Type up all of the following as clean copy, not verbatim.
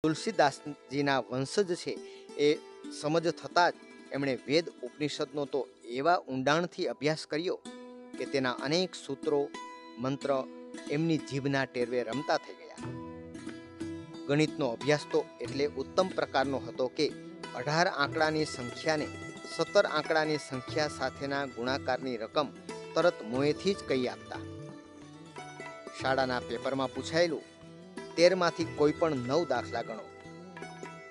તુલસીદાસજીના વંશજ છે એ સમજ થતાં જ એમણે વેદ ઉપનિષદનો તો એવા ઊંડાણથી અભ્યાસ કર્યો કે તેના અનેક સૂત્રો મંત્ર એમની જીભના ટેરવે રમતા થઈ ગયા. ગણિતનો અભ્યાસ તો એટલે ઉત્તમ પ્રકારનો હતો કે 18 આંકડાની સંખ્યાને 17 આંકડાની સંખ્યા સાથેના ગુણાકારની રકમ તરત મોંએથી જ કહી આપતા. શાળાના પેપરમાં પૂછાયેલું 13 માંથી કોઈ પણ 9 દાખલા ગણો.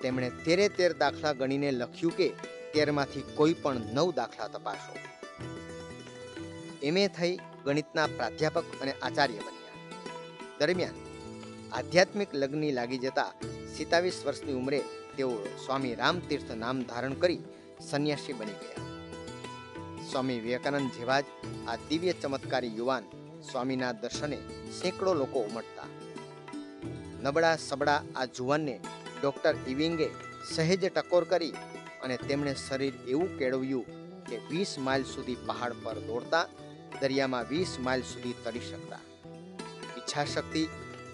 તેમણે 13 દાખલા ગણીને લખ્યું કે 13 માંથી કોઈ પણ 9 દાખલા તપાસો. એમએ થઈ ગણિતના પ્રાધ્યાપક અને આચાર્ય બન્યા. દરમિયાન આધ્યાત્મિક લગ્ની લાગી જતા 27 વર્ષની ઉંમરે તેઓ સ્વામી રામતીર્થ નામ ધારણ કરી સંન્યાસી બની ગયા. સ્વામી વિવેકાનંદ જેવા જ આ દિવ્ય ચમત્કારી યુવાન સ્વામીના દર્શને સેંકડો લોકો ઉમટતા. નબળા સબળા આ જુવાનને ડોક્ટર ઇવિંગે સહેજ ટકોર કરી અને તેમણે શરીર એવું કેળવ્યું કે 20 માઇલ સુધી પહાડ પર દોડતા, દરિયામાં 20 માઇલ સુધી તરી શકતા. ઈચ્છાશક્તિ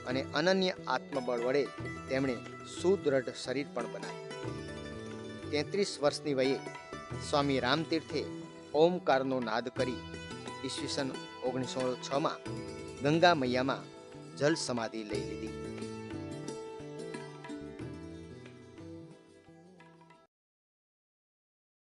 અને અનન્ય આત્મબળ વડે તેમણે સુદૃઢ શરીર પણ બનાવ્યું. 33 વર્ષની વયે સ્વામી રામતીર્થે ઓમકારનો નાદ કરી ઈસવીસન 1906માં ગંગા મૈયામાં જલ સમાધિ લઈ લીધી.